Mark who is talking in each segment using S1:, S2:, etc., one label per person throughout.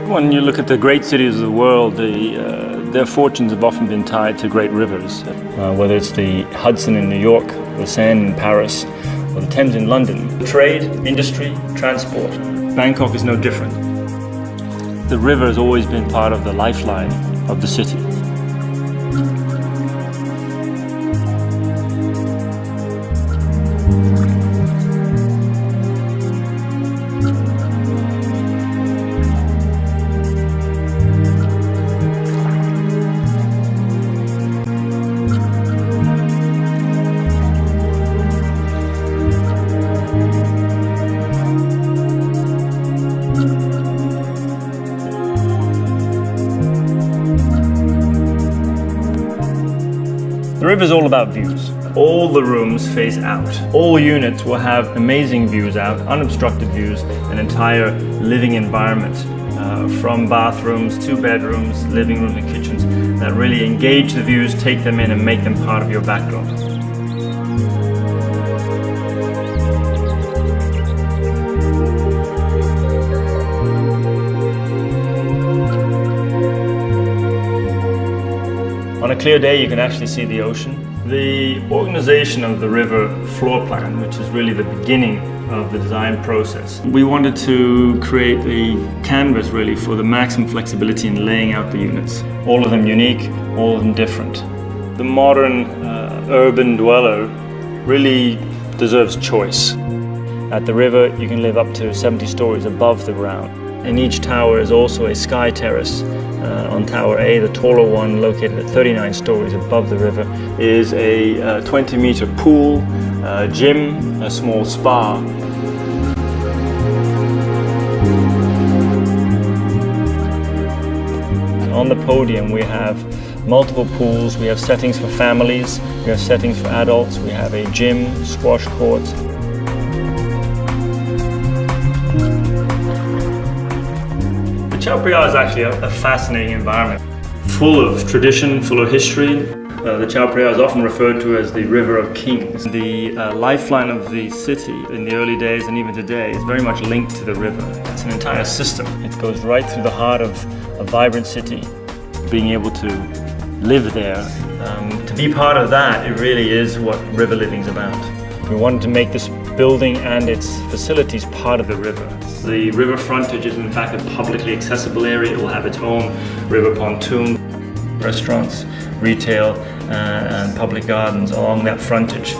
S1: When you look at the great cities of the world, their fortunes have often been tied to great rivers. Whether it's the Hudson in New York, the Seine in Paris, or the Thames in London. Trade, industry, transport. Bangkok is no different. The river has always been part of the lifeline of the city. The river is all about views. All the rooms face out. All units will have amazing views out, unobstructed views, an entire living environment from bathrooms to bedrooms, living rooms and kitchens that really engage the views, take them in and make them part of your backdrop. On a clear day, you can actually see the ocean. The organization of the river floor plan, which is really the beginning of the design process. We wanted to create a canvas really for the maximum flexibility in laying out the units. All of them unique, all of them different. The modern urban dweller really deserves choice. At the river, you can live up to 70 stories above the ground. In each tower is also a sky terrace. On Tower A, the taller one, located at 39 stories above the river, is a 20-meter pool, a gym, a small spa. On the podium we have multiple pools, we have settings for families, we have settings for adults, we have a gym, squash courts. The Chao Phraya is actually a fascinating environment, full of tradition, full of history. The Chao Phraya is often referred to as the River of Kings. The lifeline of the city in the early days and even today is very much linked to the river. It's an entire system. It goes right through the heart of a vibrant city. Being able to live there, to be part of that, it really is what river living is about. We wanted to make this building and its facilities part of the river. The river frontage is in fact a publicly accessible area. It will have its own river pontoon, restaurants, retail and public gardens along that frontage.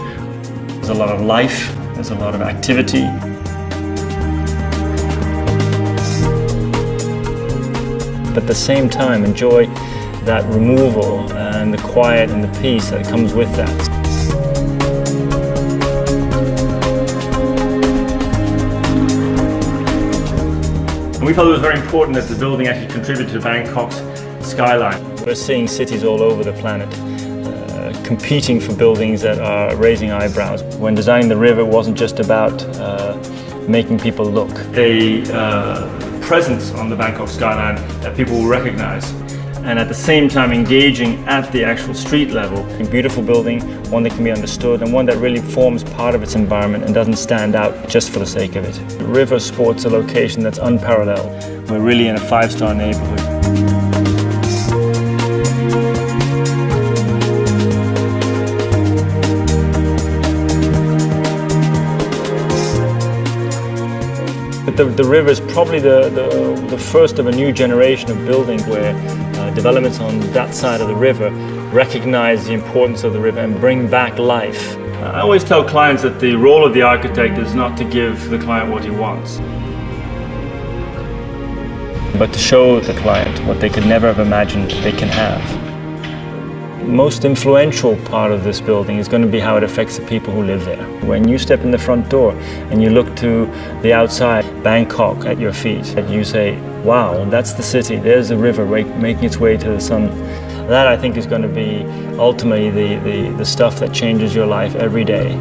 S1: There's a lot of life, there's a lot of activity. But at the same time enjoy that removal and the quiet and the peace that comes with that. And we felt it was very important that the building actually contributed to Bangkok's skyline. We're seeing cities all over the planet competing for buildings that are raising eyebrows. When designing the river, it wasn't just about making people look. A presence on the Bangkok skyline that people will recognize, and at the same time engaging at the actual street level. A beautiful building, one that can be understood, and one that really forms part of its environment and doesn't stand out just for the sake of it. The river sports a location that's unparalleled. We're really in a five-star neighborhood. The river is probably the first of a new generation of buildings where developments on that side of the river recognize the importance of the river and bring back life. I always tell clients that the role of the architect is not to give the client what he wants, but to show the client what they could never have imagined they can have. The most influential part of this building is going to be how it affects the people who live there. When you step in the front door and you look to the outside, Bangkok at your feet, and you say, wow, that's the city, there's the river making its way to the sun. That I think is going to be ultimately the stuff that changes your life every day.